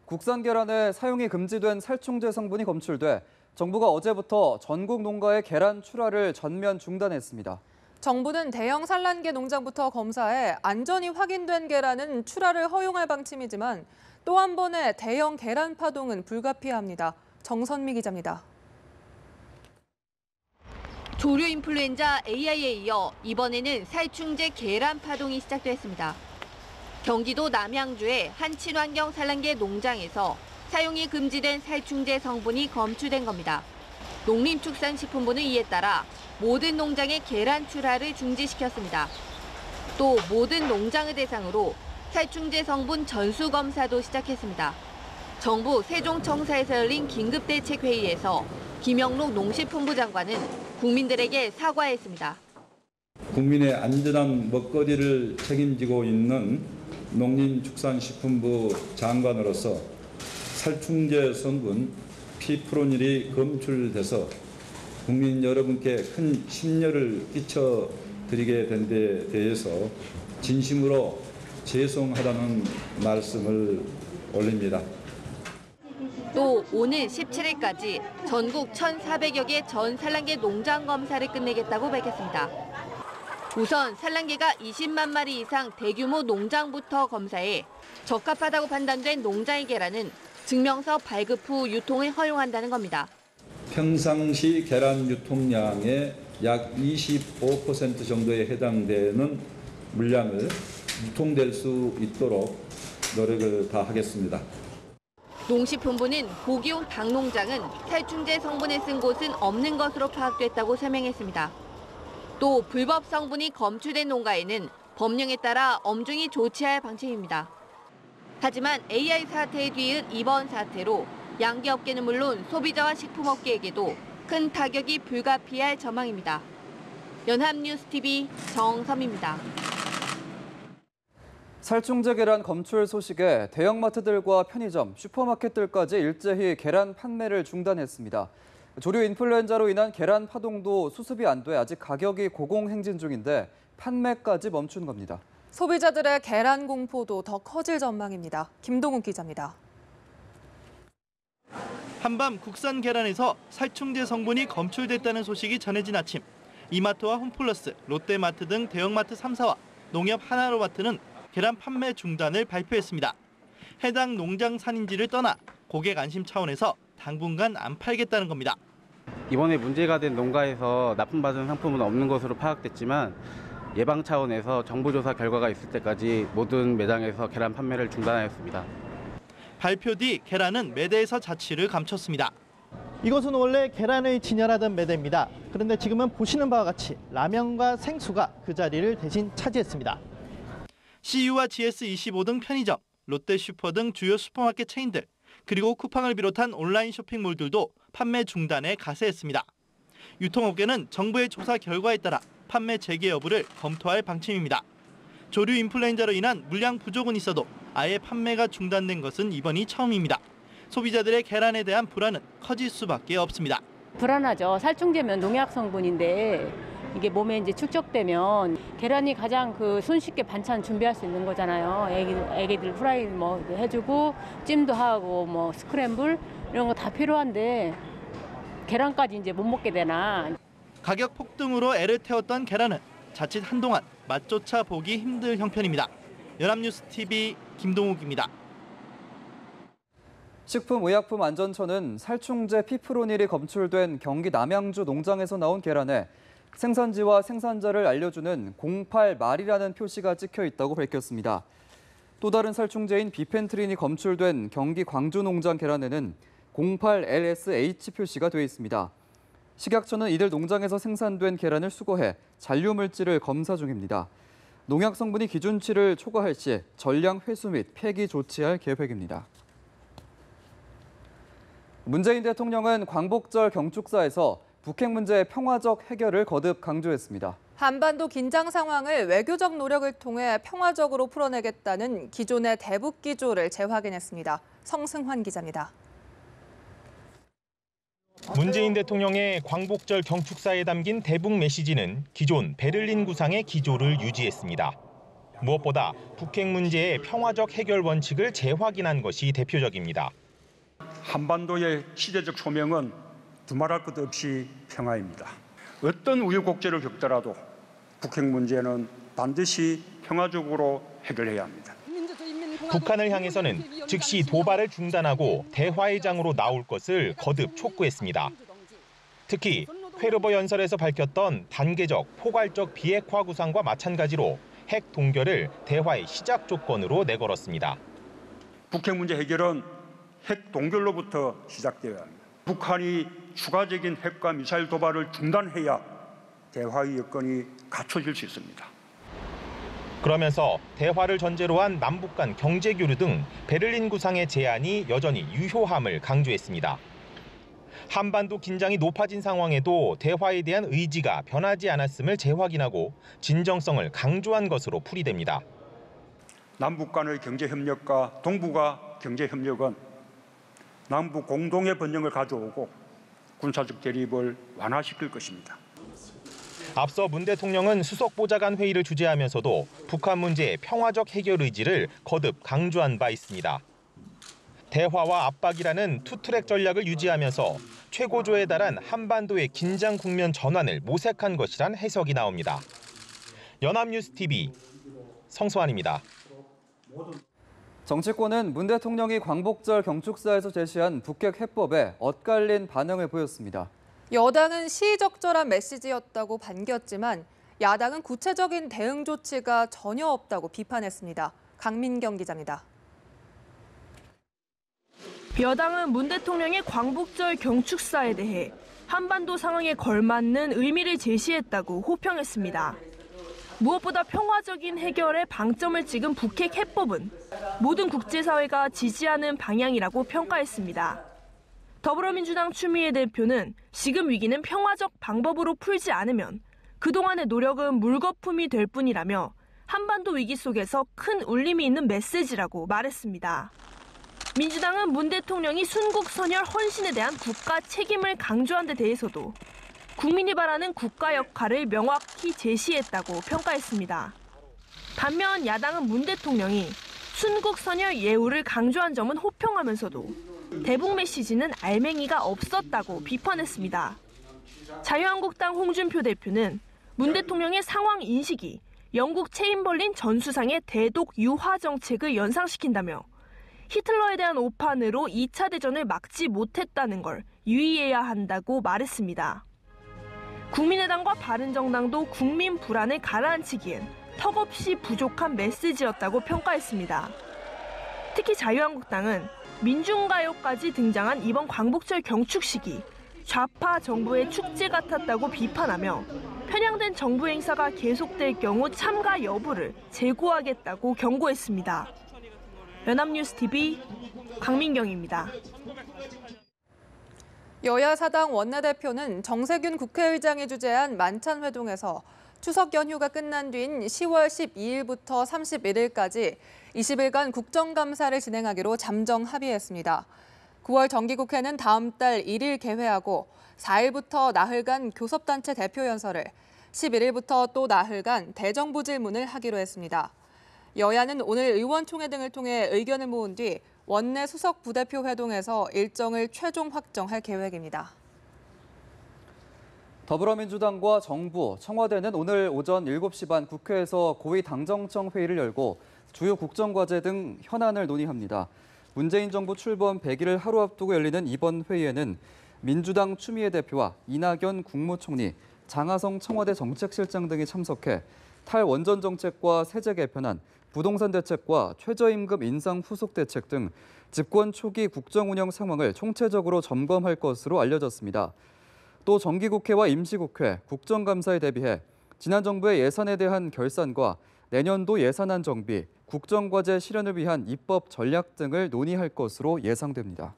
국산 계란에 사용이 금지된 살충제 성분이 검출돼 정부가 어제부터 전국 농가의 계란 출하를 전면 중단했습니다. 정부는 대형 산란계 농장부터 검사해 안전이 확인된 계란은 출하를 허용할 방침이지만 또 한 번의 대형 계란 파동은 불가피합니다. 정선미 기자입니다. 조류 인플루엔자 AI에 이어 이번에는 살충제 계란 파동이 시작됐습니다. 경기도 남양주의 한 친환경 산란계 농장에서 사용이 금지된 살충제 성분이 검출된 겁니다. 농림축산식품부는 이에 따라 모든 농장의 계란 출하를 중지시켰습니다. 또 모든 농장을 대상으로 살충제 성분 전수 검사도 시작했습니다. 정부 세종청사에서 열린 긴급대책회의에서 김영록 농식품부 장관은 국민들에게 사과했습니다. 국민의 안전한 먹거리를 책임지고 있는 농림축산식품부 장관으로서 살충제 성분 피프로닐이 검출돼서 국민 여러분께 큰 심려를 끼쳐드리게 된 데 대해서 진심으로 죄송하다는 말씀을 올립니다. 또 오는 17일까지 전국 1,400여 개 전 산란계 농장 검사를 끝내겠다고 밝혔습니다. 우선 산란계가 20만 마리 이상 대규모 농장부터 검사해 적합하다고 판단된 농장의 계란은 증명서 발급 후 유통을 허용한다는 겁니다. 평상시 계란 유통량의 약 25% 정도에 해당되는 물량을 유통될 수 있도록 노력을 다하겠습니다. 농식품부는 고기용 닭 농장은 살충제 성분을 쓴 곳은 없는 것으로 파악됐다고 설명했습니다. 또 불법 성분이 검출된 농가에는 법령에 따라 엄중히 조치할 방침입니다. 하지만 AI 사태에 뒤이은 이번 사태로 양계업계는 물론 소비자와 식품업계에게도 큰 타격이 불가피할 전망입니다. 연합뉴스TV 정섬입니다. 살충제 계란 검출 소식에 대형마트들과 편의점, 슈퍼마켓들까지 일제히 계란 판매를 중단했습니다. 조류 인플루엔자로 인한 계란 파동도 수습이 안 돼 아직 가격이 고공행진 중인데 판매까지 멈춘 겁니다. 소비자들의 계란 공포도 더 커질 전망입니다. 김동훈 기자입니다. 한밤 국산 계란에서 살충제 성분이 검출됐다는 소식이 전해진 아침. 이마트와 홈플러스, 롯데마트 등 대형마트 3사와 농협 하나로마트는 계란 판매 중단을 발표했습니다. 해당 농장 산인지를 떠나 고객 안심 차원에서 당분간 안 팔겠다는 겁니다. 이번에 문제가 된 농가에서 납품받은 상품은 없는 것으로 파악됐지만 예방 차원에서 정보조사 결과가 있을 때까지 모든 매장에서 계란 판매를 중단하였습니다. 발표 뒤 계란은 매대에서 자취를 감췄습니다. 이것은 원래 계란을 진열하던 매대입니다. 그런데 지금은 보시는 바와 같이 라면과 생수가 그 자리를 대신 차지했습니다. CU와 GS25 등 편의점, 롯데슈퍼 등 주요 슈퍼마켓 체인들, 그리고 쿠팡을 비롯한 온라인 쇼핑몰들도 판매 중단에 가세했습니다. 유통업계는 정부의 조사 결과에 따라 판매 재개 여부를 검토할 방침입니다. 조류 인플루엔자로 인한 물량 부족은 있어도 아예 판매가 중단된 것은 이번이 처음입니다. 소비자들의 계란에 대한 불안은 커질 수밖에 없습니다. 불안하죠. 살충제면 농약 성분인데 이게 몸에 이제 축적되면 계란이 가장 손쉽게 반찬 준비할 수 있는 거잖아요. 애기들 후라이 뭐 해주고 찜도 하고 뭐 스크램블 이런 거 다 필요한데 계란까지 이제 못 먹게 되나. 가격 폭등으로 애를 태웠던 계란은 자칫 한동안 맛조차 보기 힘들 형편입니다. 연합뉴스TV 김동욱입니다. 식품의약품안전처는 살충제 피프로닐이 검출된 경기 남양주 농장에서 나온 계란에 생산지와 생산자를 알려주는 08말이라는 표시가 찍혀 있다고 밝혔습니다. 또 다른 살충제인 비펜트린이 검출된 경기 광주 농장 계란에는 08LSH 표시가 되어 있습니다. 식약처는 이들 농장에서 생산된 계란을 수거해 잔류물질을 검사 중입니다. 농약 성분이 기준치를 초과할 시 전량 회수 및 폐기 조치할 계획입니다. 문재인 대통령은 광복절 경축사에서 북핵 문제의 평화적 해결을 거듭 강조했습니다. 한반도 긴장 상황을 외교적 노력을 통해 평화적으로 풀어내겠다는 기존의 대북 기조를 재확인했습니다. 성승환 기자입니다. 문재인 대통령의 광복절 경축사에 담긴 대북 메시지는 기존 베를린 구상의 기조를 유지했습니다. 무엇보다 북핵 문제의 평화적 해결 원칙을 재확인한 것이 대표적입니다. 한반도의 시대적 소명은 두말할 것 없이 평화입니다. 어떤 우여곡절을 겪더라도 북핵 문제는 반드시 평화적으로 해결해야 합니다. 북한을 향해서는 즉시 도발을 중단하고 대화의 장으로 나올 것을 거듭 촉구했습니다. 특히 회르버 연설에서 밝혔던 단계적, 포괄적 비핵화 구상과 마찬가지로 핵 동결을 대화의 시작 조건으로 내걸었습니다. 북핵 문제 해결은 핵 동결로부터 시작되어야 합니다. 북한이 추가적인 핵과 미사일 도발을 중단해야 대화의 여건이 갖춰질 수 있습니다. 그러면서 대화를 전제로 한 남북 간 경제 교류 등 베를린 구상의 제안이 여전히 유효함을 강조했습니다. 한반도 긴장이 높아진 상황에도 대화에 대한 의지가 변하지 않았음을 재확인하고 진정성을 강조한 것으로 풀이됩니다. 남북 간의 경제협력과 동북아 경제협력은 남북 공동의 번영을 가져오고 군사적 대립을 완화시킬 것입니다. 앞서 문 대통령은 수석 보좌관 회의를 주재하면서도 북한 문제의 평화적 해결 의지를 거듭 강조한 바 있습니다. 대화와 압박이라는 투트랙 전략을 유지하면서 최고조에 달한 한반도의 긴장 국면 전환을 모색한 것이란 해석이 나옵니다. 연합뉴스TV 성수환입니다. 정치권은 문 대통령이 광복절 경축사에서 제시한 북핵 해법에 엇갈린 반응을 보였습니다. 여당은 시의적절한 메시지였다고 반겼지만 야당은 구체적인 대응 조치가 전혀 없다고 비판했습니다. 강민경 기자입니다. 여당은 문 대통령의 광복절 경축사에 대해 한반도 상황에 걸맞는 의미를 제시했다고 호평했습니다. 무엇보다 평화적인 해결에 방점을 찍은 북핵 해법은 모든 국제사회가 지지하는 방향이라고 평가했습니다. 더불어민주당 추미애 대표는 지금 위기는 평화적 방법으로 풀지 않으면 그동안의 노력은 물거품이 될 뿐이라며 한반도 위기 속에서 큰 울림이 있는 메시지라고 말했습니다. 민주당은 문 대통령이 순국선열 헌신에 대한 국가 책임을 강조한 데 대해서도 국민이 바라는 국가 역할을 명확히 제시했다고 평가했습니다. 반면 야당은 문 대통령이 순국선열 예우를 강조한 점은 호평하면서도 대북 메시지는 알맹이가 없었다고 비판했습니다. 자유한국당 홍준표 대표는 문 대통령의 상황 인식이 영국 체인벌린 전 수상의 대독 유화 정책을 연상시킨다며 히틀러에 대한 오판으로 2차 대전을 막지 못했다는 걸 유의해야 한다고 말했습니다. 국민의당과 바른정당도 국민 불안을 가라앉히기엔 턱없이 부족한 메시지였다고 평가했습니다. 특히 자유한국당은 민중가요까지 등장한 이번 광복절 경축식이 좌파 정부의 축제 같았다고 비판하며 편향된 정부 행사가 계속될 경우 참가 여부를 재고하겠다고 경고했습니다. 연합뉴스TV 강민경입니다. 여야 사당 원내대표는 정세균 국회의장이 주재한 만찬회동에서 추석 연휴가 끝난 뒤인 10월 12일부터 31일까지 20일간 국정감사를 진행하기로 잠정 합의했습니다. 9월 정기국회는 다음 달 1일 개회하고 4일부터 나흘간 교섭단체 대표연설을, 11일부터 또 나흘간 대정부 질문을 하기로 했습니다. 여야는 오늘 의원총회 등을 통해 의견을 모은 뒤 원내 수석 부대표 회동에서 일정을 최종 확정할 계획입니다. 더불어민주당과 정부, 청와대는 오늘 오전 7시 반 국회에서 고위 당정청 회의를 열고 주요 국정과제 등 현안을 논의합니다. 문재인 정부 출범 100일을 하루 앞두고 열리는 이번 회의에는 민주당 추미애 대표와 이낙연 국무총리, 장하성 청와대 정책실장 등이 참석해 탈원전 정책과 세제 개편안, 부동산 대책과 최저임금 인상 후속 대책 등 집권 초기 국정 운영 상황을 총체적으로 점검할 것으로 알려졌습니다. 또 정기국회와 임시국회, 국정감사에 대비해 지난 정부의 예산에 대한 결산과 내년도 예산안 정비, 국정과제 실현을 위한 입법 전략 등을 논의할 것으로 예상됩니다.